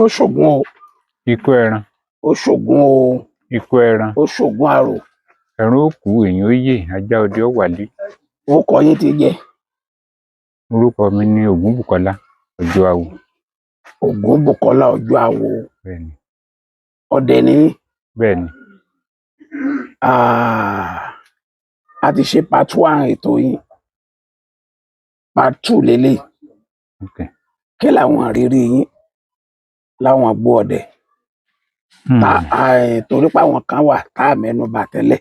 ó ṣògùn o. Ikú ẹran. Ó ṣògùn o. Ikú ẹran. Ó ṣògùn àrò. Ẹran ó kú èèyàn ó yè ajá ọdẹ ó wálé. Orúkọ yín ti jẹ́? Orúkọ mi ni Ògúnbùkọ́lá Ọjọ́àwò. Ògúnbùkọ́lá Ọjọ́àwò. Bẹ́ẹ̀ni. Ọdẹ ni? Bẹ́ẹ̀ni. A ti ṣe part 1 ètò yín. Part 2 lélẹ̀. Okay. Kí làwọn àrírí yín láwọn igbó ọdẹ? Torí pé àwọn kan wà tá a mẹ́nu bà tẹ́lẹ̀.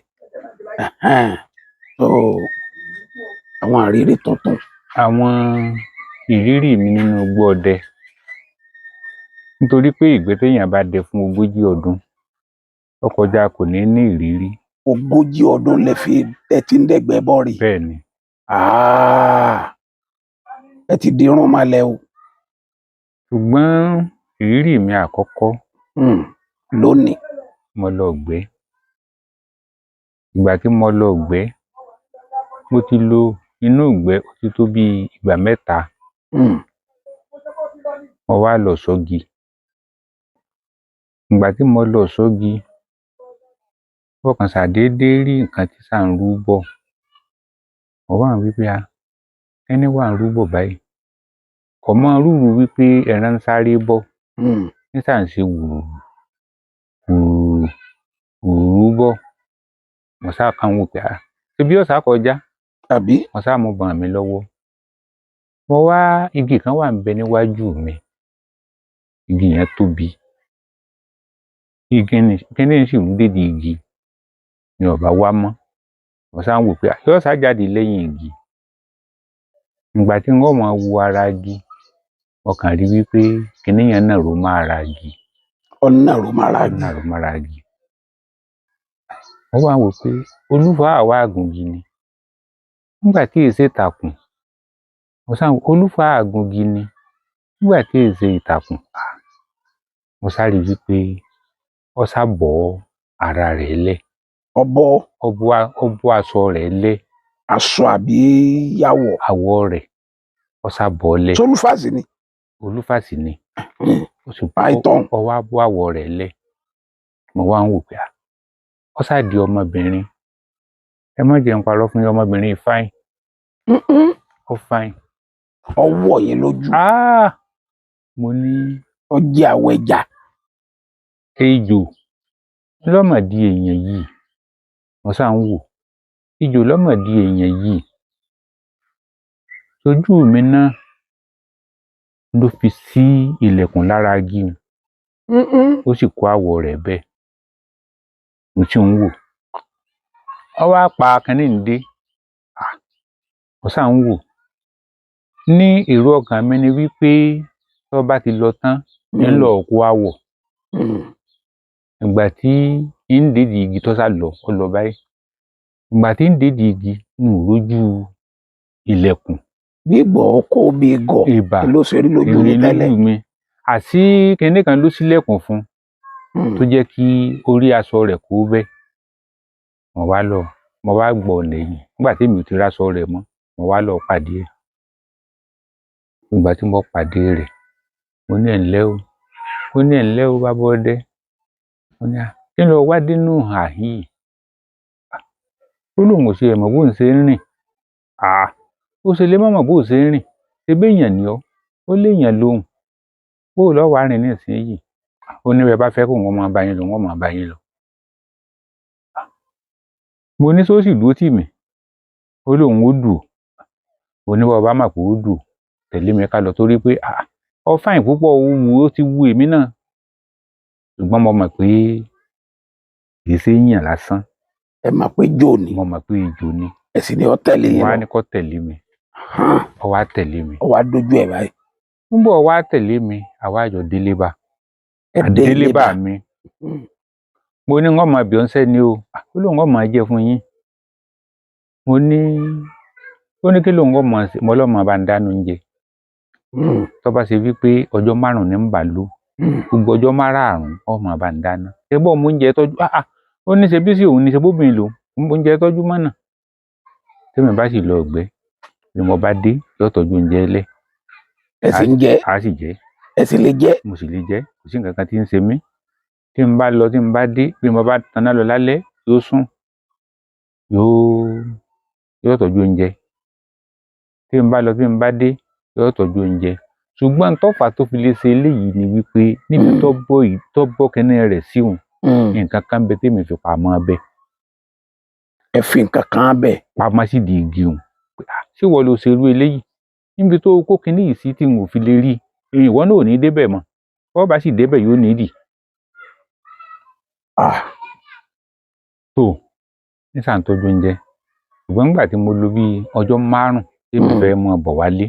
So àwọn àrírí tuntun. Àwọn ìrírí mi nínú igbó ọdẹ, nítorí pé ìgbé téèyàn bá dẹ fún 40 ọdún ó kọjá kò ní ní ìrírí. 40 ọdún ẹ ti ń dẹ̀gbẹ́ bọ́ rí? Bẹ́ẹ̀ni. Ẹ ti di irun malẹ̀ o. Ṣùgbọ́n ìrírí mi àkọ́kọ́ lónìí. Mo lọ gbẹ́. Ìgbà tí mo lọ gbẹ́, mo ti lo inú ìgbẹ́ ó ti tó bí ìgbà 3. Mo wá lọ sọ́gi. Ìgbà tí mo lọ sọ́gi, mo kàn ṣàdédé rí nǹkan tí ṣà ń rú bọ̀. Mo wá ń wí pé ẹni wà ń rú bọ̀ báyìí. Kò mọ rúru wípé ẹran ń sáré bọ̀. Ní ṣà ń ṣe wùrù wùrù bọ̀. Mo ṣáà kàn wò pé ṣebí yóò sá kọjá. Àbí? Mo ṣáà mú ìbọn mi lọ́wọ́. Mo wá igi kan wà ń bẹ níwájú mi. Igi yẹn tóbi. Kíní sì rú dédé igi ni ò bá wá mọ́. Mo ṣáà ń wò pé yóò sá jáde lẹ́yìn igi. Ìgbà tí n ó máa wo ara igi, mo kàn rí wípé kíní yẹn nàró mọ́ ara igi. Ó nàró mọ́ ara igi. Nàró mọ́ ara igi. Mo wá ń wò pé olúfà àwa àgùngi ni. Nígbà tí èé ṣe ìtàkùn, mo ṣáà ń wò olúfà àgùngi ni. Nígbà tí èé ṣe ìtàkùn, mo ṣáà rí wípé ó ṣá bọ́ ara rẹ̀ lẹ̀. Ó bọ́ aṣọ rẹ̀ lẹ̀. Aṣọ àbí àwọ̀? Àwọ̀ rẹ̀ ó ṣá bọ́ lẹ̀. Ṣolúfà sì ni? Olúfà sì ni. Python. Ó wá bọ́ àwọ̀ rẹ̀ lẹ̀. Mo wá ń wò pé ó ṣá di ọmọbìnrin. Ẹ má jẹ́ n parọ́ fún yín, ọmọbìnrin fine. Ó fine. Ó wọ̀ yín lójú. Mo ní. Ó jẹ́ àwọ̀ ẹja. Ejò lọ́mọdé èèyàn yìí. Mo ṣáà ń wò. Ejò lọ́mọdé èèyàn yìí. Ojú mi náà ló fi sí ilẹ̀kùn lára igi. Ó sì kó àwọ̀ rẹ̀ bẹ́ẹ̀. Mo sì ń wò. Ó wá pa kínní ń dé. Mo ṣáà ń wò. Ní èrò ọkàn mi ni wípé tó bá ti lọ tán ń lọ kó àwọ̀. Ìgbà tí ń dédìí igi tó sá lọ, ó lọ báyìí. Ìgbà tí ń dédìí igi n ò rójú ilẹ̀kùn. Bí ìgbọ̀ kó bí gọ̀ ló ṣe rí lójú mi tẹ́lẹ̀. Àṣí kinní kan ló ṣílẹ̀kùn fún tó jẹ́ kí orí aṣọ rẹ̀ kó bẹ́. Mo wá gbọ́ lẹ́yìn. Nígbà tí mi ò ti ráṣọ rẹ̀ mọ́, mo wá lọ pàdé ẹ̀. Ìgbà tí mo pàdé rẹ̀, mo ní ẹ ǹlẹ́ o. Ó ní ẹ ǹlẹ́ o bàbá ọdẹ. Mo ní kí ló wá dínú àhín? Ó lóun ò ṣe ẹ̀ mọ̀ bóun ṣe ń rìn. Ó ṣe lè má mọ̀ bóun ṣe ń rìn. Ṣebí èèyàn ni ọ́. Ó léèyàn lóhùn. Bóò lọ́ wá rìn nísìnyí. Ó ní bẹ́ẹ̀ bá fẹ́ kóun máa bá yín lọ, wọ́n máa bá yín lọ. Mo ní ṣó sì dúró tì mí. Ó lóun ó dùn. Mo ní bó bá mọ̀ pé ó dùn, tẹ̀lé mi ká lọ torí pé ó fine púpọ̀, ó ti wu èmi náà. Ṣùgbọ́n mo mọ̀ pé kì í ṣe èèyàn lásán. Ẹ mọ̀ pé ejò ni? Mo mọ̀ pé ejò ni. Ẹ sì ní ó tẹ̀lé yín lọ? Mo wá ní kó tẹ̀lé mi. Ó wá tẹ̀lé mi. Ó wá dójú ẹ̀ báyìí. Nígbà ó wá tẹ̀lé mi, àwa jọ délé bá. Délé bá mi. Mo ní wọ́n máa bí ọ́n sẹ́ ni o. Ó lóun ó máa jẹ fún yín. Mo ní ó ní kí lóun ó máa ṣe. Mo lọ́ máa bá ń dáná oúnjẹ. Tó bá ṣe wípé ọjọ́ 5 ní ń bà lò. Gbogbo ọjọ́ 5 ó máa bá ń dáná. Ṣé bó mú oúnjẹ tọ́jú? Ó ní ṣe bí sí òun ní ṣe bóbìnrin lòun. Oúnjẹ tọ́jú mọ́nà. Tí mi bá sì lọ gbẹ́, ni mo bá dé, yóò tọ́jú oúnjẹ lẹ̀. Ẹ sì ń jẹ? A sì jẹ. ẹ sì lè jẹ. mo sì lè jẹ, kò sí nǹkan kan tí ń ṣe mí. Tí n bá lọ tí n bá dé, bí mo bá taná lọ lálẹ́ yóò sùn, yóò tọ́jú oúnjẹ. Tí n bá lọ tí n bá dé yóò tọ́jú oúnjẹ. Ṣùgbọ́n tọ́fà tó fi lè ṣe eléyìí ni wípé níbi tó bọ́ kínní rẹ̀ sí òun, nǹkan kan bẹ tèmi fi pamọ́ bẹ. Ẹ fi nǹkan kan bẹ pamọ́ sí di igi òun. Ṣé ìwọ ló ṣerú eléyìí? Níbi tó kó kínní yìí sí tí n ò fi lè rí, ìwọ náà ò ní débẹ̀ mọ́. Bọ́ bá sì débẹ̀ yóò nídìí. tó ní sàn tọ́jú oúnjẹ. Ṣùgbọ́n nígbà tí mo lò bí ọjọ́ 5 tí mo fẹ́ mọ bọ̀ wálé,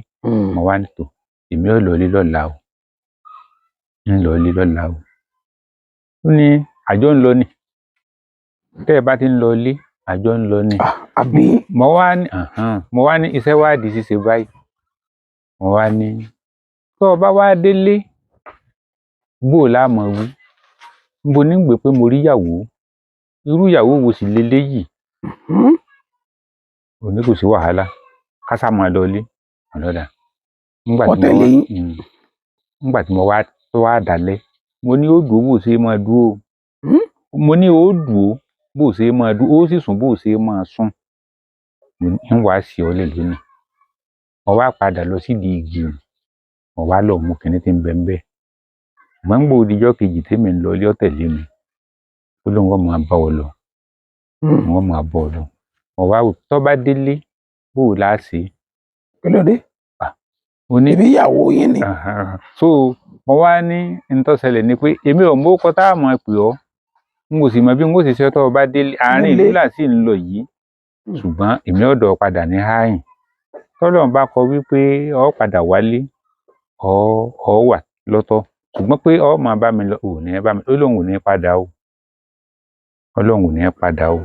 mo wá ní tò, èmi ò lọlé lọ́la o. ń lọlé lọ́la o. Ó ní àjọ ń lọ ni. Tẹ́ ẹ bá ti ń lọ ilé, àjọ ń lọ ni. Àbí mo wá ní iṣẹ́ wá di ṣíṣe báyìí. Mo wá ní tó o bá wá délé, bó o láàmọ̀ wí. Mo ní gbé pé mo rí ìyàwó. Irú ìyàwó wo sì leléyìí? Ó ní kò sí wàhálà, ká sá máa lọ ilé. Ọlọ́dà. Nígbà tí mo wá dálẹ̀, mo ní ó dúró bó ṣe máa dúró. Mo ní ó dúró bó ṣe máa dúró, ó sì sùn bó ṣe máa sùn. Mo ní ń wá sí ọ lè lónìí. Mo wá padà lọ sídìí igi òun. Mo wá lọ mú kinní tí ń bẹ ń bẹ. Ṣùgbọ́n nígbà ó dijọ́ kejì tèmi ń lọ ilé, ó tẹ̀lé mi. Ó lóun ó máa bá ọ lọ. Wọ́n máa bọ̀ ọ lọ. Mo wá wò tó bá délé, bó o lá ṣe. Kí ló dé? Ibi ìyàwó yín ni. So mo wá ní n tó ṣẹlẹ̀ ni pé èmi ò mọ ọkọ tá a mọ̀ pé ọ́. N kò sì mọ bí n kò sì ṣe tó o bá délé. Àárín ìlú là sì ń lọ yìí. Ṣùgbọ́n èmi ọ̀dọ̀ padà ní háyìn. Tọ́lọ́run bá kọ wípé ọ padà wálé, ọ wà lọ́tọ̀. Ṣùgbọ́n pé ọ máa bá mi lọ, ò ní bá mi. Ó lóun ò ní padà o. Ọlọ́run ò ní padà o.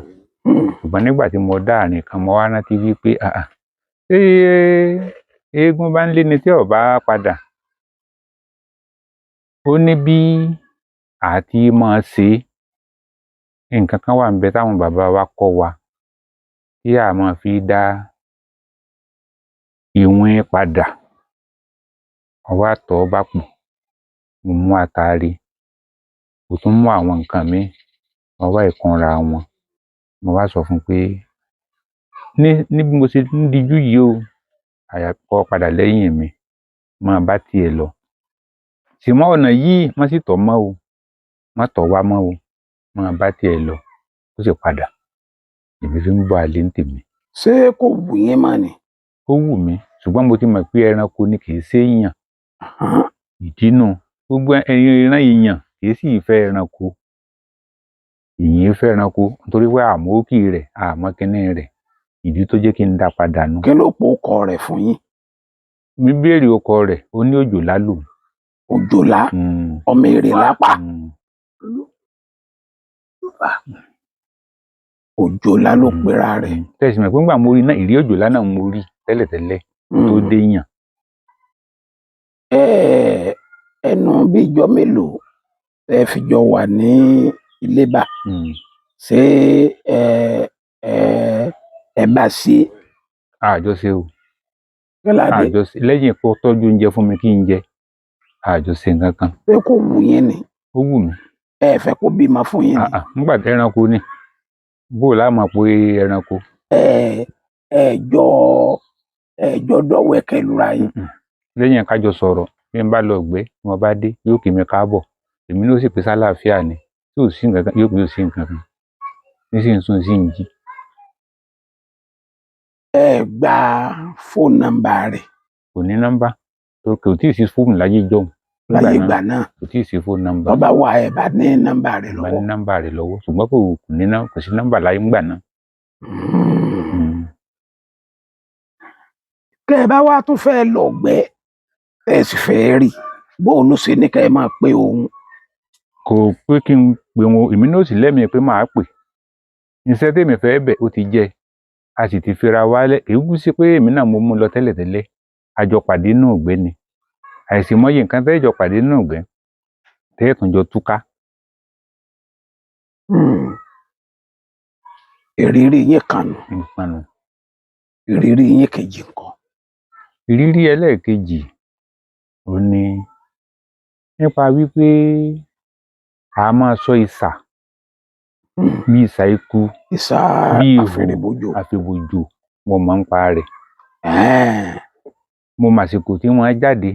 Ṣùgbọ́n nígbà tí mo dá àárín kan, mo wá rántí wípé ṣé eégún bá ń lé ni tí ò bá padà. Ó ní bí àti máa ṣe nǹkan kan wà níbẹ̀ táwọn bàbá wa kọ́ wa tí a máa fi dá ìwìn padà. Mo wá tọ́ bá pò, mo mú àtàrí, mo tún mú àwọn nǹkan mi, mo wá ìkunra wọn. Mo wá sọ fún pé ní bí mo ṣe ń dijú yìí o, àyàkọ́ padà lẹ́yìn mi, máa bá tiẹ̀ lọ. Sì mọ́ ọ̀nà yìí, má sì tọ̀ mọ́ o, má tọ̀ wá mọ́ o, máa bá tiẹ̀ lọ. Ó sì padà. Èmi fi ń bọ̀ àlè ń tèmi. Ṣé kò wù yín mọ́ ni? Ó wù mí, ṣùgbọ́n mo ti mọ̀ pé ẹranko ni kì í ṣe èèyàn. Ìdí nù. Gbogbo ìran èèyàn kì í sì fẹ́ ẹranko. Ìyìn fẹ́ ẹranko nítorí pé àmọ́ òkì rẹ̀, àmọ́ kínní rẹ̀. Ìdí tó jẹ́ kí n dá padà nù. Kí ló po ọkọ rẹ̀ fún yín? Mi béèrè ọkọ rẹ̀, ó ní òjòlá lò. Òjòlá? Ọmọ èrè lápá? Òjòlá ló pera rẹ̀. Tẹ̀sí mọ̀ pé nígbà mo rí náà, ìrí òjòlá náà mo rí tẹ́lẹ̀tẹ́lẹ̀ tó dé yàn. Ẹnu bí ijọ́ mélòó ẹ fi jọ wà ní ilé bá? Ṣé ẹ bá sí? Àjọṣe o. Àjọṣe lẹ́yìn kó tọ́jú oúnjẹ fún mi kí n jẹ. Àjọṣe nǹkan kan. Pé kò wù yín ni? Ó wù mí. Ẹ fẹ́ kó bímọ fún yín ni? Nígbà tí ẹranko ni. Bó o láàmọ̀ pé ẹranko. Ẹjọ́ dọ̀wẹ́kẹ̀ lura yín. Lẹ́yìn kájọ sọ̀rọ̀, bí n bá lọ gbé, tí mo bá dé, yóò kí mi káàbọ̀. Èmi ló sì pé sálàáfíà ni. Tí ò sí nǹkan kan, yóò pé ò sí nǹkan kan. Nísìnyí sùn sí ń jí. Ẹ gba fóònù nọ́mbà rẹ̀? Kò ní nọ́mbà. Kò tí ì sí fóònù láyé ìjọ́un. Láyé ìgbà náà? Kò tí ì sí fóònù nọ́mbà. Tó bá wà ẹ bá ní nọ́mbà rẹ̀ lọ́wọ́? Bá ní nọ́mbà rẹ̀ lọ́wọ́. Ṣùgbọ́n kò sí nọ́mbà láyé ńgbà náà. Kẹ́ ẹ bá wá tún fẹ́ lọ gbẹ́, ẹ sì fẹ́ rí, bó ló ṣe ní kẹ́ ẹ máa pe òun? Kò pé kí n pe wọn, èmi náà sì lẹ́mìí pé màá pè. Iṣẹ́ tèmi fẹ́ bẹ̀ ó ti jẹ́. A sì ti fira wálẹ̀. Èyí sí pé èmi náà mo mú lọ tẹ́lẹ̀tẹ́lẹ̀. A jọ pàdé nínú ìgbẹ́ ni. Àìsí mọ́yì nǹkan tẹ́ jọ pàdé nínú ìgbẹ́. Tẹ́ tún jọ túká. Ìrírí yín kan nù. Ìrírí yín kejì ńkọ́? Ìrírí ẹlẹ́ẹ̀kejì ó ní nípa wípé a máa sọ ìsà bí ìsà ikú ìsà bí ihò àfẹrẹbọjò. àfẹ̀bòjò mo mọ̀ ń pa rẹ̀. Mo màsìkò tí wọ́n jáde,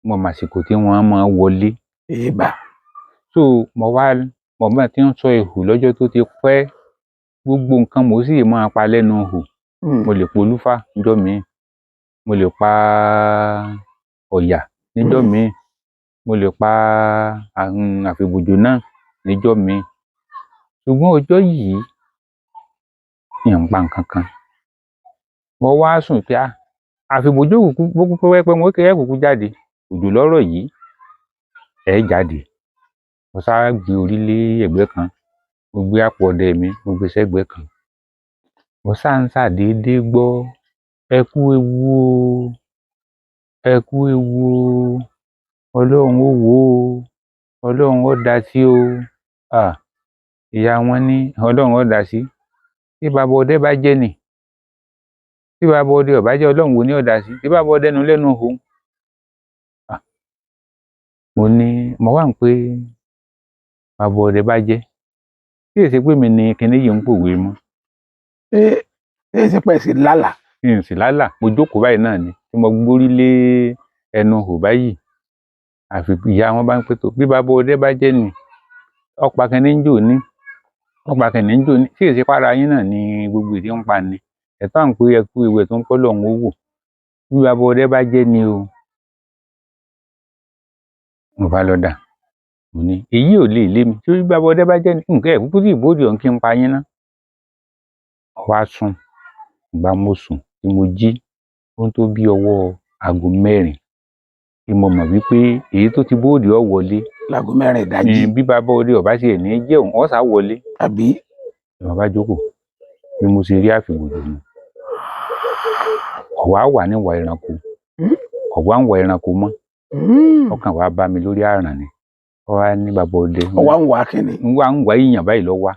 mo màsìkò tí wọ́n máa wọlé. Èèbà. So mo bá ti ń sọ ihò lọ́jọ́ tó ti pẹ́, gbogbo nǹkan mo sì máa pa lẹ́nu ihò. Mo lè polúfà níjọ́ míì, mo lè pa ọ̀yà níjọ́ míì, mo lè pa àfẹ̀bòjò náà níjọ́ míì. Ṣùgbọ́n ọjọ́ yìí mi ò pa nǹkan kan. Mo wá sùn pé àfẹ̀bòjò kúkú pẹ́ mo kéré kúkú jáde, òjò lọ́rọ̀ yìí ẹ̀ jáde. Mo sá gbé orí lé ẹ̀gbẹ́ kan, mo gbé àpò ọdẹ mi, mo gbé sẹ́gbẹ́ kan. Mo sá ń ṣàdédé gbọ́ ẹ kú ewu o, ẹ kú ewu o, Ọlọ́run ó wò ó, Ọlọ́run ó dá sí o. Ìyá wọn ní Ọlọ́run ó dá sí. Tí bàbá ọdẹ bá jẹ́ nì, tí bàbá ọdẹ ò bá jẹ́, Ọlọ́run wo ni ó dá sí? Tí bàbá ọdẹ nu lẹ́nu ihò. Mo wá ń pé bàbá ọdẹ bá jẹ́, tí èsì pé mi ni kinní yìí ń pòwe mọ́. Ṣé pẹ̀ sí lálà? N sì lálà, mo jókòó báyìí náà ni, tí mo gbórí lé ẹnu ihò báyìí. Àfi ìyá wọn bá ń pé tó, bí bàbá ọdẹ bá jẹ́ nì, ọ̀pá kinní ń jò ní, ọ̀pá kinní ń jò ní, tí èsì para yín náà ni gbogbo ìdí ń pa ni. Ẹ̀tọ́ à ń pé ẹ kú ewu ẹ̀ tó ń kọ́ lọ́hùn ó wò. Bí bàbá ọdẹ bá jẹ́ ni o. Mo bá lọ dà. Mo ní èyí ò lè lé mi, tí bàbá ọdẹ bá jẹ́ ni, nǹkan ẹ̀ kúkú sí ìbòdì ọ̀hún kí n pa yín ná. Mo wá sùn, ìgbà mo sùn tí mo jí, ó tó bí ọwọ́ aago 4 tí mo mọ̀ wípé èyí tó ti bòdì ó wọlé. Láago 4 ìdájí. Bí bàbá ọdẹ ò bá ṣe ẹ̀ ní jẹ́ òun, ó sá wọlé. Àbí? Mo bá jókòó, bí mo ṣe rí àfẹ̀bòjò mi. Ọ̀wá wà níwà ẹranko, ọ̀wá ń wà ẹranko mọ́. Ọkàn wa bá mi lórí àràn ni. Ó wá ní bàbá ọdẹ. Ọ̀wá ń wà kíni? Ń wà èèyàn báyìí lọ wá.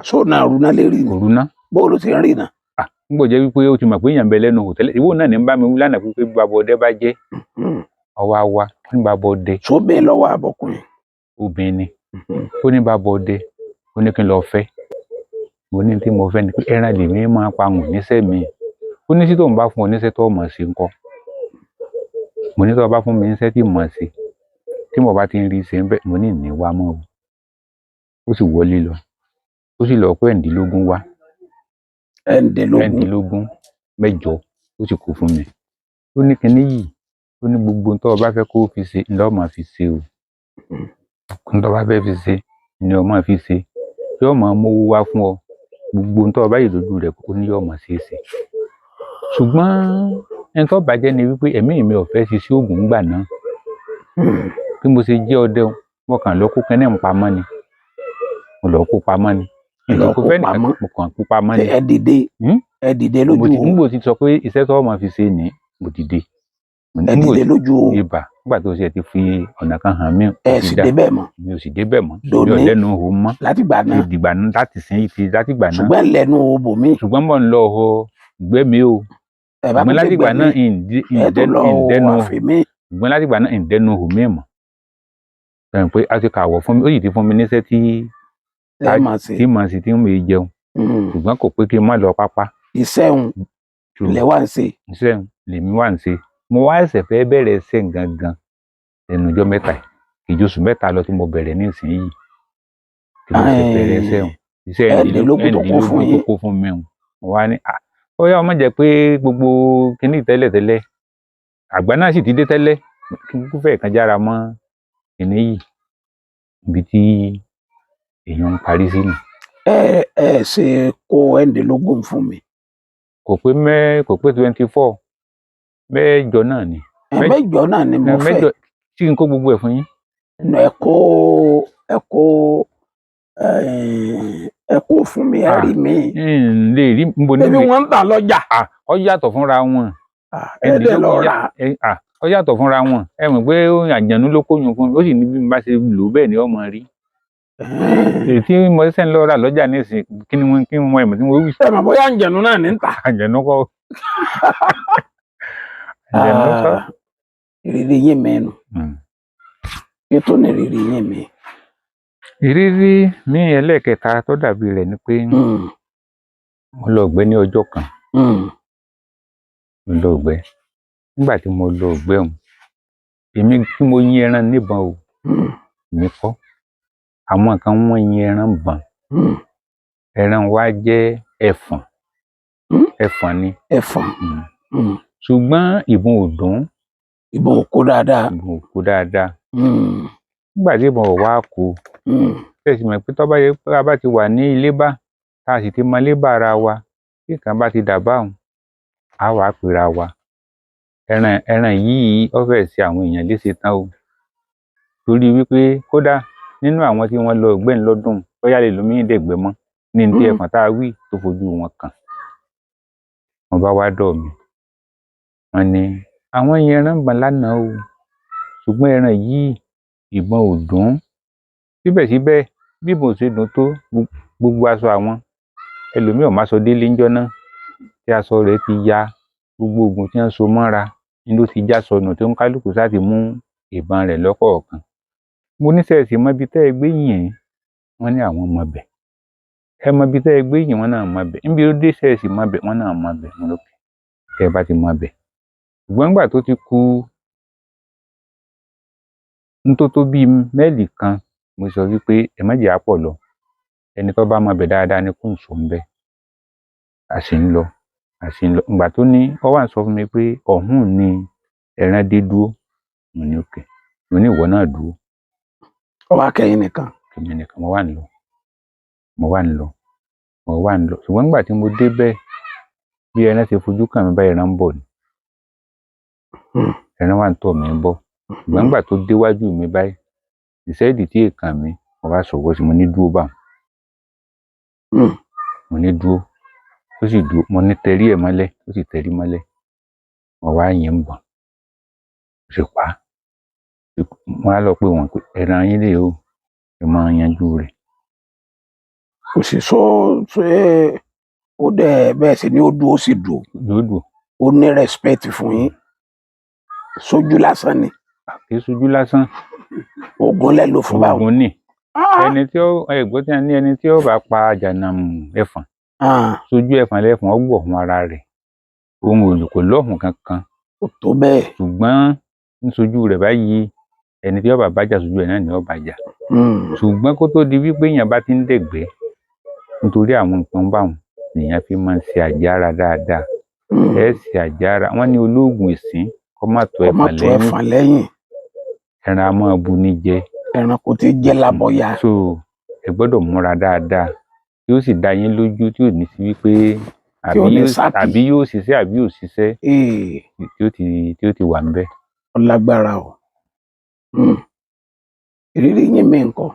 Ṣó náà rúná lérí ni? Kò rúná. Bó ló ti ń rìn náà? Ń gbọ́ jẹ́ wípé ó ti mọ̀ pé èèyàn bẹ lẹ́nu ihò tẹ́lẹ̀. Ìwọ náà ní ń bá mi wí lánàá pé bàbá ọdẹ bá jẹ́. Ó wá wá ní bàbá ọdẹ. Sóbìn lọ́wọ́ àbọ̀kùnrin? Obìnrin ni. Ó ní bàbá ọdẹ, ó ní kí n lọ fẹ́. Mo ní tí mo fẹ́ ni pé ẹran lèmi máa pa hùn níṣẹ́ mi. Ó ní tí tóun bá fún ọ níṣẹ́ tó mọ̀ sí ńkọ́. Mo ní tó bá fún mi níṣẹ́ tí mọ̀ sí, tí mo bá ti ń rí ṣe ń bẹ́, mo ní ìní wa mọ́ o. Ó sì wọlé lọ. Ó sì lọ kó ẹ̀ǹdínlógún wá. Ẹ̀ǹdínlógún 8 ó sì kó fún mi. Ó ní kinní yìí, ó ní gbogbo tó bá fẹ́ kó fi ṣe ńlọ máa fi ṣe o. Tó bá fẹ́ fi ṣe ni o máa fi ṣe. Yóò máa mówó wá fún ọ. Gbogbo tó bá yìí lójú rẹ̀ ó ní yóò máa ṣe é ṣe. Ṣùgbọ́n ẹni tó bàjẹ́ ni wípé ẹ̀mí mi ò fẹ́ ṣiṣẹ́ òògùn gbà náà. Bí mo ṣe jẹ́ ọdẹ, mo kàn lọ kó kẹ́nẹ́ ń pamọ́ ni. Mo lọ kó pamọ́ ni. Mo kàn kó pamọ́ ni. Ẹ dìde lójú o. Nígbò tí sọ pé iṣẹ́ tó máa fi ṣe ni, mo dìde. Ẹ dìde lójú o. Ibà nígbà tó ṣe ti fi ọ̀nà kan hàn mí. Ẹ sì débẹ̀ mọ́. Mi ò sì débẹ̀ mọ́. Dòní. Mi ò lẹ́nu ihò mọ́. Látìgbà náà. Ìdìgbà náà láti sìn ìtì látìgbà náà. Ṣùgbọ́n lẹ́nu ihò mi. Ṣùgbọ́n mo ń lọ ihò ìgbẹ́ mi o. Ṣùgbọ́n látìgbà náà ìdẹ́nu ihò. Ṣùgbọ́n látìgbà náà ìdẹ́nu ihò mi mọ́. Sọ pé a ti kàwọ̀ fún mi, ó sì ti fún mi níṣẹ́ tí màá sì tí mo jẹun. Ṣùgbọ́n kò pé kí n má lọ pápá. Iṣẹ́ òun lẹ wá ń ṣe. Iṣẹ́ òun lèmi wá ń ṣe. Mo wá ẹsẹ̀ fẹ́ bẹ̀rẹ̀ iṣẹ́ gangan lẹ́nu ọjọ́ mẹ́ta yìí. Kì í ju oṣù mẹ́ta lọ tí mo bẹ̀rẹ̀ ní ìsinyìí. Tí mo ṣe bẹ̀rẹ̀ iṣẹ́ òun. Iṣẹ́ ẹ̀ǹdínlógún tó kó fún mi òun. Mo wá ní ó yá ọmọ jẹ́ pé gbogbo kinní tẹ́lẹ̀ àgbà náà sì ti dé tẹ́lẹ̀ kí n kú fẹ́ kan jára mọ́ kinní yìí. Ibi tí èèyàn ń parí sí ni. Ẹ ṣe kó ẹ̀ǹdínlógún fún mi. Kò pé 24, 8 náà ni. 8 náà ni mo fẹ́. 8 tí n kó gbogbo ẹ̀ fún yín. Ẹ kó fún mi ẹ rí mi. Lè rí nbo ní. Ebi wọn ń tà lọ́jà. Ó yàtọ̀ fúnra wọn. Ẹ dẹ̀ lọ rà. Ó yàtọ̀ fúnra wọn. Ẹ mọ̀ pé àjànú ló kóyún fún mi, ó sì ní bí mo bá ṣe lò bẹ́ẹ̀ ni ó mọ rí. Tí mo ṣe ń lọ rà lọ́jà nísìnyí, kí ni wọ́n ẹ̀mọ̀ tí mo wí. Ẹ mọ̀ bóyá àjànú náà ní ń tà. Àjànú kọ́. Àjànú kọ́. Ìrírí yín mẹ́nu. kí tó ní ìrírí yín mi. Ìrírí ní ẹlẹ́ẹ̀kẹta tó dàbí rẹ̀ ni pé mo lọ ògbẹ́ ní ọjọ́ kan. Mo lọ ògbẹ́. Nígbà tí mo lọ ògbẹ́ ọ̀hún, èmi tí mo yín ẹran níbọn o, èmi kọ́. Àwọn kan wọ́n yín ẹran bàn. Ẹran wa jẹ́ ẹfọ̀n. Ẹfọ̀n ni. Ẹfọ̀n. Ṣùgbọ́n ìbọn ò dùn. Ìbọn ò kó dáadáa. Ìbọn ò kó dáadáa. Nígbà tí ìbọn ò wá kó, tẹ̀sí mọ̀ pé tó bá yẹ pé a bá ti wà ní ilé bá, tá a sì ti mọ ilé bá ara wa, tí nǹkan bá ti dà báhùn, á wà pera wa. Ẹran yìí ó fẹ́ ṣe àwọn èèyàn léṣe tán o. Torí wípé kódà nínú àwọn tí wọ́n lọ ògbẹ́ lọ́dún, bóyá lè lómi dẹ̀gbẹ́ mọ́ ní ti ẹ̀fọ̀n tá a wí tó fojú wọn kàn. Wọ́n bá wá dọ̀ mí. Wọ́n ní àwọn yín ẹran bàn lánàá o, ṣùgbọ́n ẹran yìí ìbọn ò dùn. Síbẹ̀síbẹ̀ bí ìbọn ò ṣe dùn tó, gbogbo aṣọ àwọn ẹlòmíì ò máa sọ délé ńjọ́ náà tí aṣọ rẹ̀ ti ya, gbogbo oògùn tí wọ́n so mọ́ra ni ló ti já sọnù tí ó ń kálukú sáà ti mú ìbọn rẹ̀ lọ́kọ̀ọ̀kan. Mo ní sẹ́ẹ̀sì mọ ibi tẹ́ ẹ gbé yìn. Wọ́n ní àwọn mọ bẹ̀. Ẹ mọ ibi tẹ́ ẹ gbé yìn, wọ́n náà mọ bẹ̀. Níbi ó dé sẹ́ẹ̀sì mọ bẹ̀, wọ́n náà mọ bẹ̀. Mo ní òkè, tẹ́ ẹ bá ti mọ bẹ̀. Ṣùgbọ́n nígbà tó ti kú ntótó bíi mẹ́ẹ̀lì kan, mo sọ wípé ẹ má jẹ́ á pọ̀ lọ. Ẹni tó bá mọ bẹ̀ dáadáa ni kó ń sọ ń bẹ̀. A sì ń lọ. Ìgbà tó ní ó wá ń sọ fún mi pé ọ̀hún ni ẹran dé dúró. Mo ní òkè. Mo ní ìwọ náà dúró. Ó wá kẹ́yìn nìkan. Kẹ́yìn nìkan. Mo wá ń lọ. Ṣùgbọ́n nígbà tí mo dé bẹ́ẹ̀, bí ẹran ṣe fojú kàn mí báyìí, ẹran ń bọ̀ ni. Ẹran wá ń tọ̀ mí bọ̀. Ṣùgbọ́n nígbà tó déwájú mi báyìí, ìṣẹ́ẹ̀dì tí èèkàn mi, mo bá sọ̀wọ́ sí, mo ní dúró báwọn. Mo ní dúró. Ó sì dúró. Mo ní tẹrí ẹ̀ mọ́lẹ̀. Ó sì tẹrí mọ́lẹ̀. Mo wá yìn ń bọ̀. Mo sì pa á. Wọ́n á lọ pé wọ́n pé ẹran yín rèé o, ẹ máa yanjú rẹ̀. Kò sì sọ ṣe ó dẹ̀ bẹ́ẹ̀ sì ni ó dúró, ó sì dúró. Lódù. Ó ní respect fún yín. Sójú lásán ni. Kì í sojú lásán. Oògùn lẹ lò fún báwọn. Oògùn ni. Ẹni tí ó ẹ̀gbọ́n tí a ní ẹni tí ó bá pa àjànàmù ẹfọ̀n. Sójú ẹfọ̀n lẹ́fọ̀n ó gbọ̀ fún ara rẹ̀. Ohun olùkọ́ lọ́hùn kankan. Kò tó bẹ́ẹ̀. Ṣùgbọ́n ní sojú rẹ̀ báyìí, ẹni tí ó bá bájà sójú ẹ̀ náà ni ó bájà. Ṣùgbọ́n kó tó di wípé èèyàn bá ti ń dẹ̀gbẹ́, nítorí àwọn nǹkan báwọn nìyẹn fi máa ń ṣe àjára dáadáa. Ẹ ṣe àjára. Wọ́n ní olóògùn ìsín kó má tó ẹfọ̀n lẹ́yìn. Ẹran a máa bu ní jẹ. Ẹran kò tí jẹ́ lábọ́yá. So ẹ gbọ́dọ̀ múra dáadáa tí ó sì dá yín lójú tí ò ní sí wípé àbí yóò ṣiṣẹ́ àbí ò ṣiṣẹ́ tí ó ti wà ńbẹ̀. Ọlágbára o. Ìrírí yín mi ńkọ́?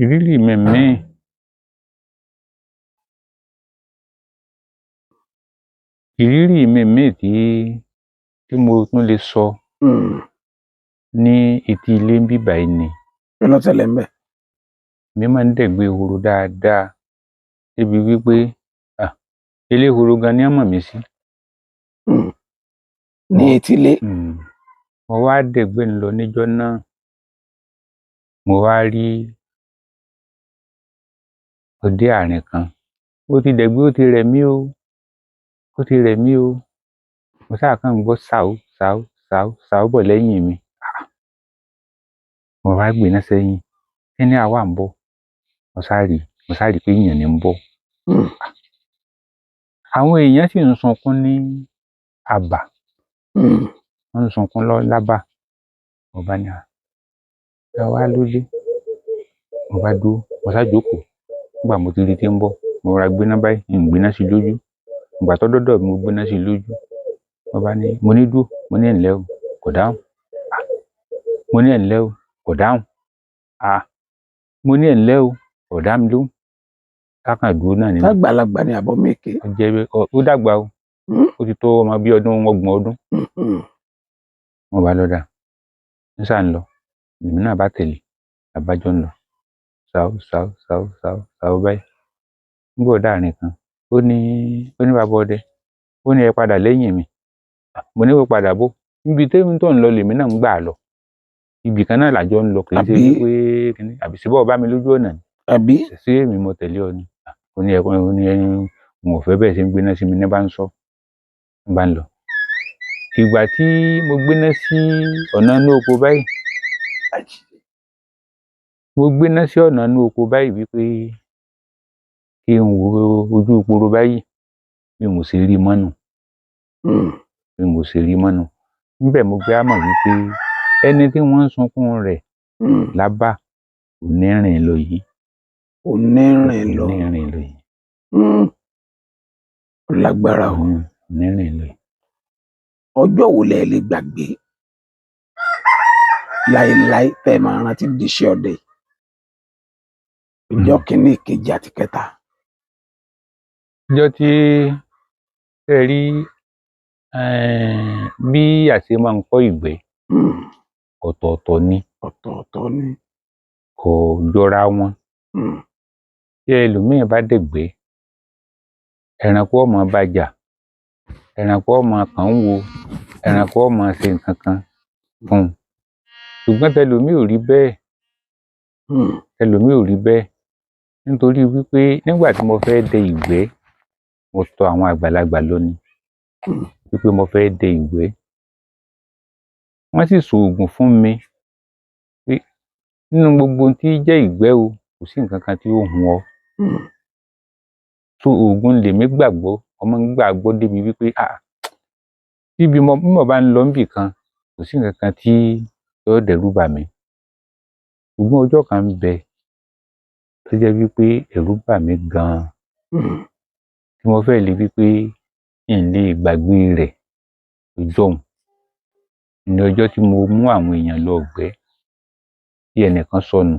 Ìrírí mi míì. Ìrírí mi míì tí mo tún lè sọ ní etí ilé ń bí báyìí ni. Kí ló ṣẹlẹ̀ ńbẹ̀? Mi máa ń dẹ̀gbẹ́ ehoro dáadáa débi wípé eléhoro gan ni wọ́n mọ̀ mí sí. Ní etí ilé. Mo wá dẹ̀gbẹ́ lọ níjọ́ náà. Mo wá rí ọdẹ àárín kan. Ó ti dẹ̀gbẹ́, ó ti rẹ̀ mí o. Ó ti rẹ̀ mí o. Mo sáà kàn ń gbọ́ ṣàú ṣàú ṣàú ṣàú bọ̀ lẹ́yìn mi. Mo wá gbéná sẹ́yìn. Kí ni àwa ń bọ̀? Mo sáà rí pé èèyàn ni ń bọ̀. Àwọn èèyàn sì ń sunkún ní àbà. Wọ́n ń sunkún lábà. Mo bá ní ẹ wá lóde. Mo bá dúró. Mo sá jókòó. Nígbà mo ti rí tí ń bọ̀, mo ra gbéná báyìí, ń gbéná sí lójú. Ìgbà tó dọ́dọ̀ mi, mo gbéná sí lójú. Mo bá ní, mo ní dúró. Mo ní ẹ̀ǹlẹ́ o, kò dáhùn. Mo ní ẹ̀ǹlẹ́ o, kò dáhùn. Mo ní ẹ̀ǹlẹ́ o, kò dá mi lóhùn. Kákan dúró náà ni. Ṣàgbàlagbà ni àbọ̀ méke? Ó dàgbà o. Ó ti tó ọmọ bí ọdún 30 ọdún. Mo bá lọ́dà. Ń sá ń lọ. Èmi náà bá tẹ̀lé. Àbájọ ń lọ. Ṣàú ṣàú ṣàú ṣàú ṣàú báyìí. Nígbà ó dáàrin kan. Ó ní bàbá ọdẹ. Ó ní ẹ padà lẹ́yìn mi. Mo ní ó padà bó. Níbi tí tó ń lọ lèmi náà ń gbà lọ. ibì kan náà làjọ ń lọ kì í ṣe wípé kíní àbí síbọ̀ bá mi lójú ọ̀nà ni àbí ṣé èmi mo tẹ̀lé ọ ni ó ní ẹ̀kọ́ ó ní ẹyin mo fẹ́ bẹ́ẹ̀ ṣe ń gbéná sí mi ní bá ń sọ ń bá ń lọ. Ìgbà tí mo gbéná sí ọ̀nà inú oko báyìí wípé kí n wo ojú ìporo báyìí bí mo ṣe rí mọ́nù níbẹ̀ mo gbé àmọ̀ wípé ẹni tí wọ́n ń sunkún rẹ̀ lábà onírìn lọ yìí. Lágbára o. Onírìn lọ yìí. Ọjọ́ wo lẹ lè gbàgbé láéláé tẹ́ máa rántí díṣẹ́ ọdẹ yìí? Ọjọ́ kìíní, ìkejì àti kẹta. Ọjọ́ tí ẹ rí bí a ṣe máa ń kọ́ ìgbẹ́ ọ̀tọ̀ọ̀tọ̀ ni. Kò jọra wọn. Tí ẹlòmíì bá dẹ̀gbẹ́ ẹranko ó máa bá jà, ẹranko ó máa kàn án wò, ẹranko ó máa ṣe nǹkan kan fún un. Ṣùgbọ́n tẹlòmíì ò rí bẹ́ẹ̀ nítorí wípé nígbà tí mo fẹ́ dẹ ìgbẹ́ mo tọ̀ àwọn àgbàlagbà lọ ni wípé mo fẹ́ dẹ ìgbẹ́. Wọ́n sì ṣoògùn fún mi pé nínú gbogbo ohun tí jẹ́ ìgbẹ́ o kò sí nǹkan kan tí ó hun ọ. So oògùn lèmi gbàgbọ́ ọmọ ń gbàgbọ́ débi wípé bí mo bá ń lọ níbì kan kò sí nǹkan kan tí yóò dẹ́rù bà mí. Ṣùgbọ́n ọjọ́ kan ń bẹ tó jẹ́ wípé ẹ̀rù bà mí gan-an tí mo fẹ́ lè wípé n lè gbàgbé rẹ̀ ọjọ́un ní ọjọ́ tí mo mú àwọn èèyàn lọ ìgbẹ́ tí ẹnìkan sọnù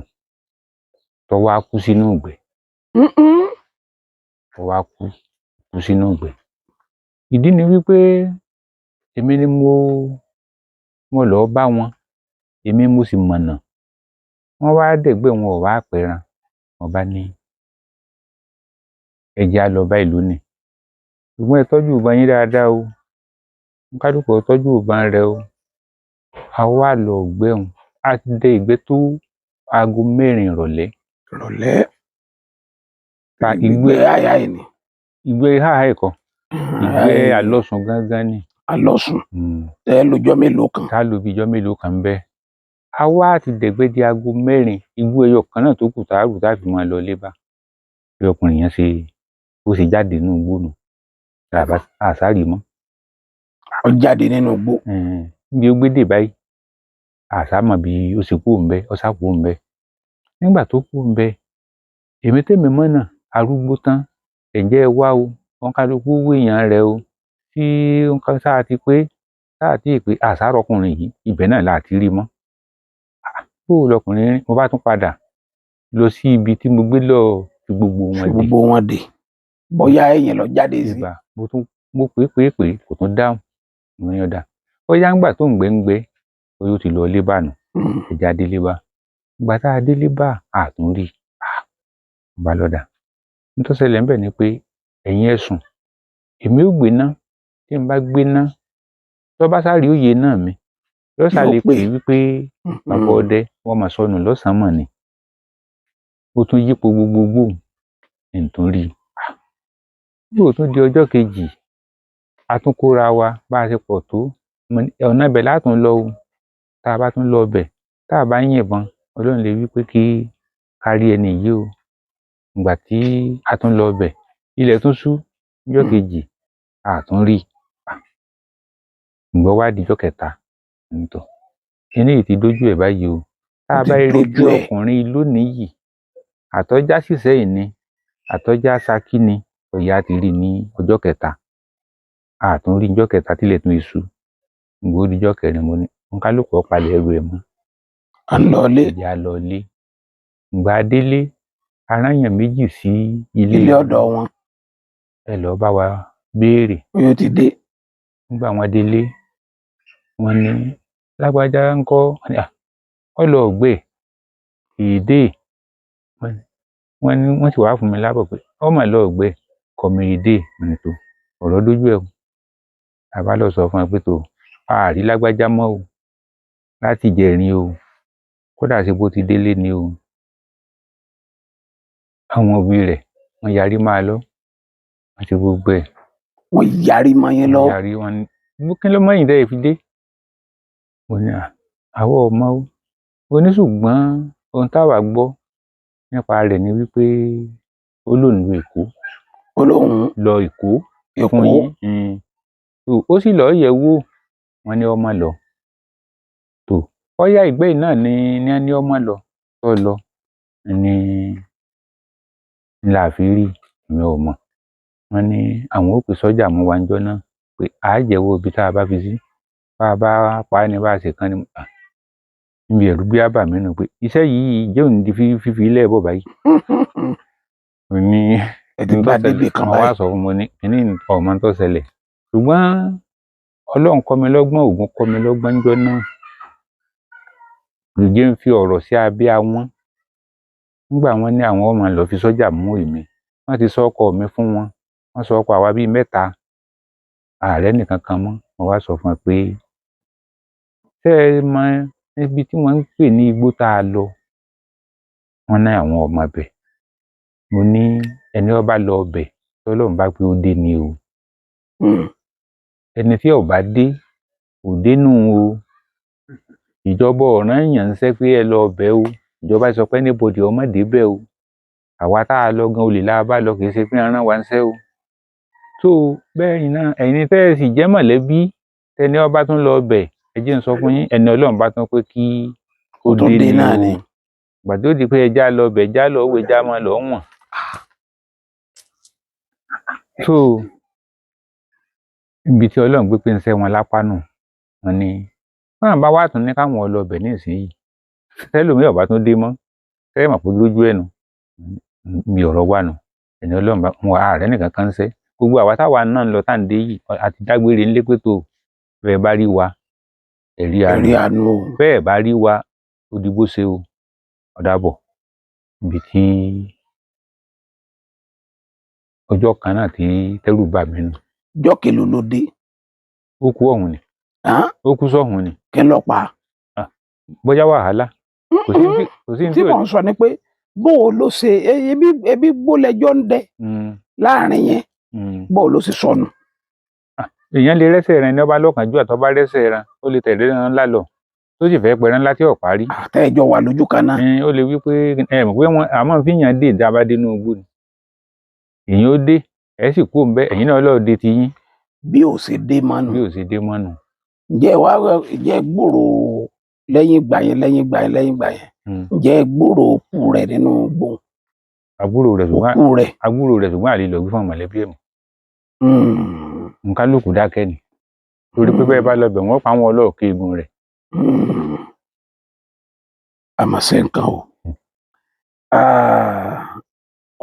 tó wá kú sínú ìgbẹ́. Ìdí ni wípé èmi ni mo lọ bá wọn, èmi mo sì mọ̀nà. Wọ́n wá dẹ̀gbẹ́ wọn ò wá pẹran. Mo bá ní ẹ jẹ́ á lọ báyìí lónìí. Ṣùgbọ́n ẹ tọ́jú ìbọn yín dáadáa o. Kálùkù ó tọ́jú ìbọn rẹ̀ o. A wá lọ ìgbẹ́hun. A ti dẹ ìgbẹ́ tó aago 4 ìrọ̀lẹ́. Ìgbẹ́ háíháí ni. Ìgbẹ́ háíháí kọ́. Ìgbẹ́ àlọsùn gangan ni. Àlọsùn. Tẹ́ lò ọjọ́ mélòó kan. Tá lò bí ọjọ́ mélòó kan ńbẹ̀. A wá ti dẹ̀gbẹ́ di aago 4 igbó ẹyọ kan náà tó kù tá rù tá fi máa lọ ilé bá. Bí ọkùnrin yẹn bó ṣe jáde nínú igbó nù. A sá rí mọ́. Ó jáde nínú igbó. Bí ó gbé dè báyìí a sá mọ̀ bí ó ṣe kúrò ńbẹ̀, ó sá kúrò ńbẹ̀. Nígbà tó kúrò ńbẹ̀ èmi tèmi mọ̀nà arúgbó tán ẹ̀jẹ̀ ẹ wá o òǹkálukú wéèyàn rẹ̀ o tí nǹkan sáà ti pé àsárọ̀ ọkùnrin yìí ibẹ̀ náà láti rí mọ́. Bóò lọkùnrin rí mo bá tún padà lọ sí ibi tí mo gbé lọ fi gbogbo wọn dè. Bóyá ẹ̀yìn lọ jáde sí. Mo pè kò tún dáhùn. Mo ní ọ̀dà bóyá ńgbà tó ń gbẹ́ bóyá ó ti lọ ilé bá nù. Ẹ jẹ́ á délé bá. Ìgbà tá a délé bá àtúnrí. Mo bá lọ́dà. N tó ṣẹlẹ̀ ńbẹ̀ ni pé ẹ̀yin ẹ sùn èmi ó gbéná tí n bá gbéná tó bá sá rí òye náà mi yóò sá lè pè wípé bàbá ọdẹ wọ́n máa sọnù lọ́sàn-án mọ̀ ni. Ó tún yípo gbogbo igbó nítorí nígbà tó di ọjọ́ kejì a tún kóra wa bá a ṣe pọ̀ tó ọ̀nà ibẹ̀ la tún lọ o tá a bá tún lọ ibẹ̀ tá a bá yìnbọn Ọlọ́run lè wípé kí a rí ẹni yìí o. Ìgbà tí a tún lọ ibẹ̀ ilẹ̀ tún ṣú ọjọ́ kejì a tún rí. Ìgbà ó wá di ọjọ́ kẹta nítọ̀ kíní yìí ti dójú ẹ̀ báyìí o. Tá a bá rí bí ọkùnrin lónìí yìí àtọ́já sísẹ́yìn ni àtọ́já Ṣakí ni ọ̀yà ti rí ní ọjọ́ kẹta. A tún rí ọjọ́ kẹta tílẹ̀ tún ṣú. Ìgbà ó di ọjọ́ kẹrin mo ní òǹkálùkù ó palẹ̀ ẹrù ẹ̀ mọ́. À ń lọ ilé. Ẹ jẹ́ á lọ ilé. Ìgbà a délé a ráyàn méjì sí ilé ọ̀dọ̀ wọn. Ẹ lọ bá wa béèrè. Bóyá ó ti dé. Nígbà wọ́n délé wọ́n ní lágbájá ńkọ́ ó lọ ìgbẹ́ kì í dé. Wọ́n sì wá fún mi lábọ̀ pé ó mà lọ ìgbẹ́ kọ̀mìrìdé nìtò ọ̀rọ̀ dójú ẹ̀ o. A bá lọ sọ fún ẹ pé tó a rí lágbájá mọ́ o láti ìjẹrin o kódà ṣe bó ti délé ni o àwọn òbí rẹ̀ wọ́n yarí máa lọ wọ́n ti gbogbo ẹ̀. wọ́n yarí mọ́ yín lọ. wọ́n yarí wọn ní kí ló mọ̀yìn dẹ́ fi dé. mo ní àwọn ọmọ o ní ṣùgbọ́n ohun táwa gbọ́ nípa rẹ̀ ni wípé ó lòun lọ Èkó. ó lóun lọ Èkó fún yín ó sì lọ́ọ́ yẹ̀ wò wọ́n ní ọmọ lọ tó ọyá ìgbẹ́ náà ní ọmọ lọ tó lọ ní láàfi rí mi ò mọ̀ wọ́n ní àwọn ó pè sọ́jà mú wa ńjọ́ náà pé àá jẹ́wọ́ ibi tá a bá fi sí bá a bá pa á ní bá a ṣe kán ní níbi ẹ̀rú bí ábà mí nù pé iṣẹ́ yìí jẹ́ òní di fífi ilẹ̀ bọ̀ báyìí. mo ní ẹ̀dùnbá débi kan báyìí. wọ́n wá sọ fún mi ní kíní ọmọ tó ṣẹlẹ̀ ṣùgbọ́n Ọlọ́run kọ́ mi lọ́gbọ́n Ògún kọ́ mi lọ́gbọ́n ńjọ́ náà ìjẹ́ ń fi ọ̀rọ̀ sí abẹ́ àwọn nígbà wọ́n ní àwọn ọmọ lọ fi sọ́jà mú èmi wọ́n ti sọ ọkọ mi fún wọn wọ́n sọ ọkọ àwa bíi 3 ààrẹ nìkan kan mọ́ wọ́n wá sọ fún ẹ pé ṣé ẹ mọ ibi tí wọ́n ń pè ní igbó tá a lọ wọ́n ní àwọn ọmọ bẹ̀ mo ní ẹni ó bá lọ ọbẹ̀ tọ́lọ́run bá pé ó dé ni o ẹni tí ó bá dé kò dénú o ìjọba ọ̀ràn èèyàn ń ṣẹ́ pé ẹ lọ ọbẹ̀ o ìjọba sọ pé anybody ọmọ débẹ̀ o àwa tá a lọ gan olè la bá lọ kì í ṣe pé aràn wa ń ṣẹ́ o tó bẹ́ẹ̀ náà ẹ̀yin tẹ́ ẹ sì jẹ́ mọ̀lẹ́bí tẹni ọba tún lọ ọbẹ̀ ẹ jẹ́ ń sọ fún yín ẹni Ọlọ́run bá tún pé kí ó dé náà ni ìgbà tó di pé ẹja lọ ọbẹ̀ ẹja lọ òwe ẹja máa lọ wọ̀n so ibi tí Ọlọ́run gbé pé ń ṣẹ́ wọn lápá nù wọn ni wọn bá wà tún ní káwọn ọlọbẹ̀ ní ìsinyìí tẹlómi ọba tún dé mọ́ tẹ́lẹ̀ mọ̀ pé lójú ẹ̀nu mi ọ̀rọ̀ wà nù ẹni Ọlọ́run bá wọn ààrẹ nìkan kan ń ṣẹ́ gbogbo àwa táwa náà ń lọ tá à ń dé yìí àti dágbére ńlé pé tó bẹ́ẹ̀ bá rí wa ẹ̀rí àánú bẹ́ẹ̀ bá rí wa ó di bó ṣe o ọ̀dàbọ̀ ibi tí ọjọ́ kan náà tí tẹ́rù bà mí nù. ọjọ́ kèlò ló dé. ó kú ọ̀hún ni ó kú sọ̀hún ni. kí ló pa. bóyá wàhálà kò sí tí mò ń sọ ni pé bó o ló ṣe ebi gbólẹjọ ń dẹ láàrin yẹn bó o ló ṣe sọnù. èèyàn lè rẹ́sẹ̀ rẹ̀ ní ọba lọ́kànjú àtọ́ bá rẹ́sẹ̀ rẹ̀ ó lè tẹ̀lé ẹran ńlá lọ tó sì fẹ́ pẹ̀rẹ́ ńlá tí ò parí. àtẹ̀jọ wà lójú kan náà. ó lè wí pé ẹ mọ̀ pé wọn àmọ́ fi yàn dé ìdábàá dénú igbó ni èèyàn ó dé ẹ sì kú òǹbẹ ẹ̀yin náà lọ́ọ́ dé ti yín. bí ò ṣe dé mọ́nu. bí ò ṣe dé mọ́nu. ǹjẹ́ gbòòrò lẹ́yìn ìgbà yẹn ǹjẹ́ gbòòrò òkú rẹ̀ nínú gbòǹ. àbúrò rẹ̀ ṣùgbọ́n àlè lọ gbé fún mọ̀lẹ́bí ẹ̀ mọ́. nǹkan lókù dákẹ́ ni torí pé bẹ́ẹ̀ bá lọ bẹ̀ wọ́n pa àwọn ọlọ́ọ̀kẹ́ egun rẹ̀. àmọ́ ṣe nǹkan o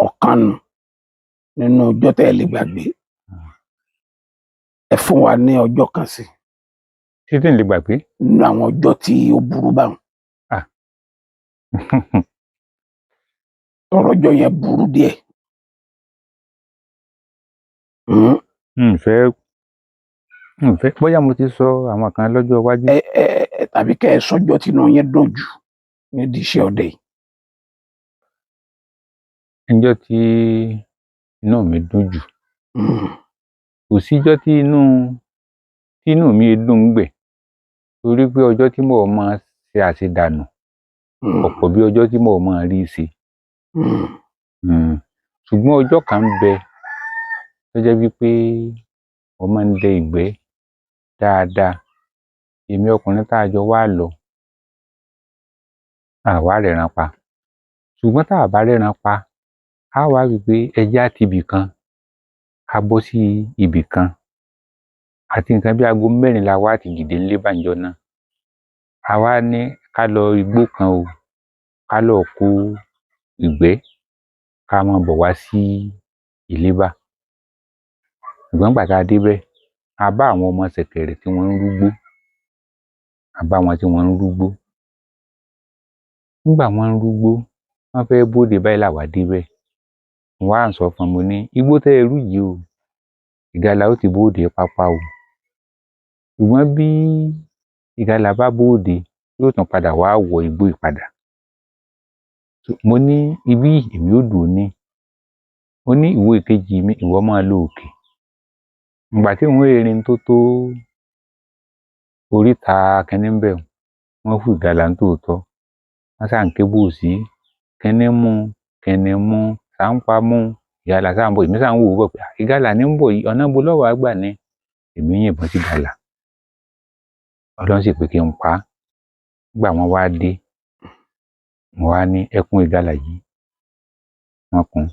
ọ̀kan nínú ọjọ́ tẹ́ ẹ lè gbàgbé ẹ fún wa ní ọjọ́ kan sí. ṣé tí n lè gbàgbé. nínú àwọn ọjọ́ tí ó burú báwọn. ọjọ́ yẹn burú díẹ̀. nfẹ́ bóyá mo ti sọ àwọn kan lọ́jọ́ iwájú. tàbí kẹ́ ẹ sọ́jọ́ tínú yẹn dùn jù nídìí iṣẹ́ ọdẹ yìí. ọjọ́ tí inú mi dùn jù kò síjọ́ tí inú mi dùn ń gbẹ torí pé ọjọ́ tí mo máa ṣe àṣedànù ọ̀pọ̀ bí ọjọ́ tí mo máa rí ṣe. ṣùgbọ́n ọjọ́ kan ń bẹ tó jẹ́ wípé mo máa ń dẹ ìgbẹ́ dáadáa èmi ọkùnrin tá a jọ wá lọ àwa rẹ̀ràn pa ṣùgbọ́n tá a bá rẹ̀ràn pa á wá rí i pé ẹjẹ́ á ti ibì kan ká bọ́ sí ibì kan àti nǹkan bí aago 4 la wá ti dìde ńlé bàǹjọ náà àwa ní ká lọ igbó kan o ká lọ kó ìgbẹ́ ká máa bọ̀ wá sí Ìléba ṣùgbọ́n gbà tá a débẹ̀ a bá àwọn ọmọ ṣẹ̀kẹ̀rẹ̀ tí wọ́n ń rúgbó a bá wọn tí wọ́n ń rúgbó nígbà wọ́n ń rúgbó wọ́n fẹ́ bóde báyìí làwa débẹ̀ wọ́n á sọ fún mi ní igbó tẹ́ ẹ rú yìí o ìgalà ó ti bóde pápá o ṣùgbọ́n bí ìgalà bá bóde yóò tún padà wá wọ igbó ìpadà. Mo ní ibí èmi ó dùn ní. Mo ní ìwọ ìkejì mi ìwọ máa lọ òkè. Ìgbà tí wọ́n erin tó tó oríta kínní ń bẹ̀ wọ́n hù ìgalà nítòótọ́. Wọ́n sá ń ké bòsí kínní mú sáńpá mú ìgalà sá ń bọ̀. Èmi sá ń wò ó bọ̀ pé ìgalà ní ń bọ̀ yìí ọ̀nà ibo ló wá gbà ní. Èmi yìnbọn sí ìgalà. Ọlọ́run sì pé kí n pa á. Nígbà wọ́n wá dé mo wá ní ẹkún ìgalà yìí wọ́n kún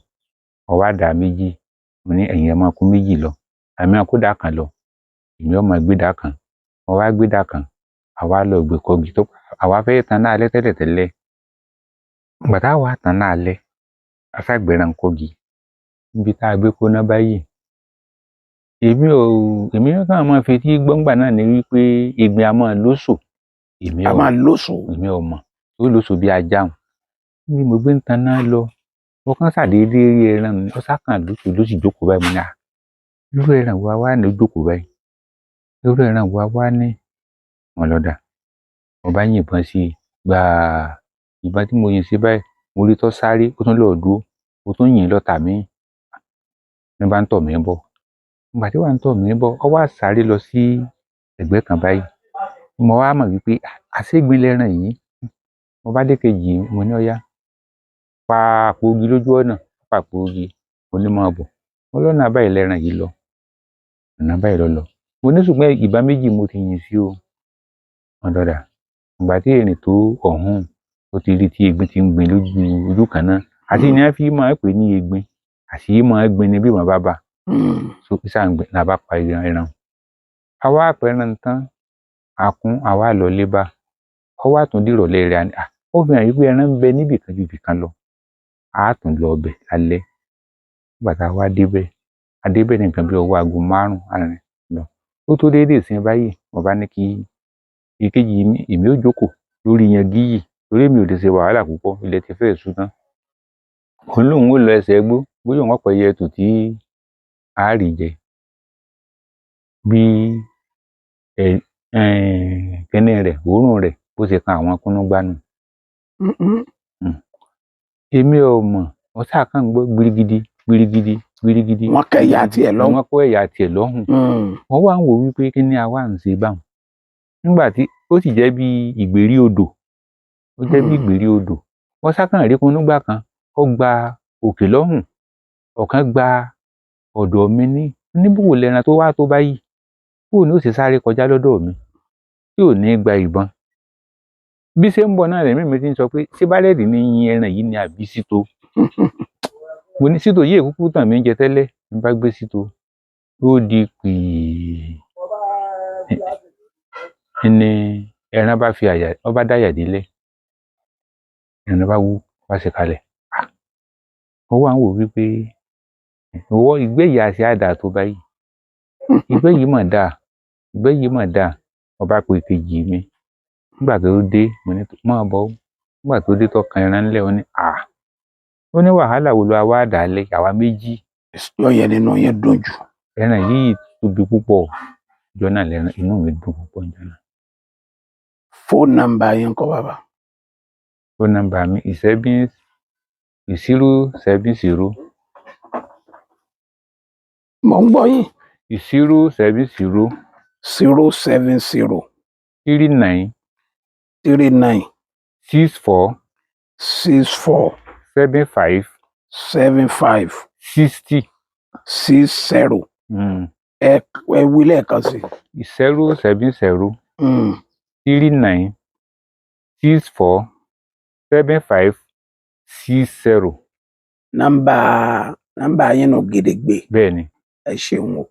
mo wá dà méjì mo ní ẹ̀yin ẹ máa kún méjì lọ àmì máa kó dà kan lọ èmi ó máa gbé dà kan mo wá gbé dà kan àwa lọ gbé kọgi tó àwa fẹ́ tan náà alẹ́ tẹ́lẹ̀tẹ́lẹ̀. Ìgbà tá a wá tan náà alẹ́ aṣágbéran kọgi níbi tá a gbé kóná báyìí èmi kàn máa fi tí gbọ́ngbà náà ní wípé ìgbín a máa lóṣù èmi ò mọ̀ ó lóṣù bí ajá hùn. Bí mo gbé ń tan náà lọ mo kàn ṣàdédé rí ẹran ó sákàn lóṣù jókòó báyìí mo ní irú ẹran wo wá ní jókòó báyìí irú ẹran wo wá ní wọn lọ́dà mo bá yìnbọn sí i gbàá ìbọn tí mo yìn sí báyìí mo rí tó sáré ó tún lọ́ọ́ dúró ó tún yìn lọ́tà mí ní bá ń tọ̀ mí bọ̀. Ìgbà tí wàá ń tọ̀ mí bọ̀ ọ wá sáré lọ sí ẹ̀gbẹ́ kan báyìí mo wá mọ̀ wípé àṣégbin lẹ́ran yìí mo bá dé kejì mo ní ọ̀yá pa àpò igi lójú ọ̀nà pa àpò igi mo ní máa bọ̀ mo lọ́nà báyìí lẹ́ran yìí lọ ọ̀nà báyìí lọ mo ní ṣùgbọ́n ìbọn méjì mo ti yìn sí o wọn lọ́dà. Ìgbà tí èrìn tó ọ̀hún ó ti rí tí egbin ti ń gbin lójú ojú kan náà àti ní a fi máa pè ní egbin àti máa gbin ní bí wọn bá bà so sáà ń gbin la bá pa ẹran. Àwa apẹran tán àkún àwa lọ lé bá ọwọ́ àtúndìrọ̀lẹ́ rẹ̀ ni ó fi hàn wípé ẹran ń bẹ níbì kan ju ibì kan lọ a tún lọ ọbẹ̀ alẹ́. Nígbà tá a wá débẹ̀ adébẹ̀ ní nǹkan bí ọwọ́ aago 5 lọ ó tó déédéé ìsìn báyìí mo bá ní kí ìkejì mi èmi ó jókòó lórí yangi yìí torí mi ò lè ṣe wàhálà púpọ̀ ilẹ̀ ti fẹ́ ṣú tán. Òun lòun ó lọ ẹsẹ̀ gbó bóyá òun ọ̀pọ̀ ẹyẹ ètò tí a rí jẹ bí kínní rẹ̀ òórùn rẹ̀ bó ṣe kan àwọn kúnnúgbánu. Èmi ò mọ̀ wọ́n sáà kàn ń gbọ́ gbirigidi. Wọ́n kọ ẹ̀yà tiẹ̀ lọ́hùn. Wọ́n kọ ẹ̀yà tiẹ̀ lọ́hùn. Wọ́n wá ń wò wípé kí ni àwa ń ṣe báwọn. Nígbà tí ó sì jẹ́ bí ìgbèrí odò wọ́n sáà kàn rí kúnnúgbá kan ó gba òkè lọ́hùn ọ̀kan gba ọ̀dọ̀ mi ní bòwò lẹ́ran tó wá tó báyìí bóò ní ó sì sáré kọjá lọ́dọ̀ mi tí ò ní gba ìbọn. Bí ṣe ń bọ̀ náà lẹ́mìí mi ti ń sọ pé ṣé bálẹ̀dì ní yin ẹran yìí ni àbí síto. Mo ní síto yìí èkúkú tàn mí jẹ tẹ́lẹ̀ ń bá gbé síto ó di pìí ní ẹran bá fi àyà ọ bá dáyà délẹ̀ ẹran bá wú bá ṣe kalẹ̀. Mo wá ń wò wípé ìgbẹ́ yìí àṣẹ àdá tó báyìí ìgbẹ́ yìí mà dáa ọba pé ìkejì mi nígbà tó dé mo ní máa bọ̀ nígbà tó dé tó kan ẹran ńlẹ̀ ó ní wàhálà wo ló wá dálẹ̀ àwa méjì. Yọ̀yẹ̀ nínú yẹn dùn jù. Ẹran yìí tóbi púpọ̀ jọ́nà lẹ́ran inú mi dùn púpọ̀ jọ́nà. Fóònù nọ́mbà yẹn kọ́ bàbá. Fóònù nọ́mbà mi 070. Mo ń gbọ́ yín. 070. 070. 39. 64. 75. 60. 60. Ẹ wí lẹ́ẹ̀kan sí. 070. 39. 64. 75. 60. Nọ́mbà yẹn nù gidigbe. Bẹ́ẹ̀ni. Ẹ ṣeun o.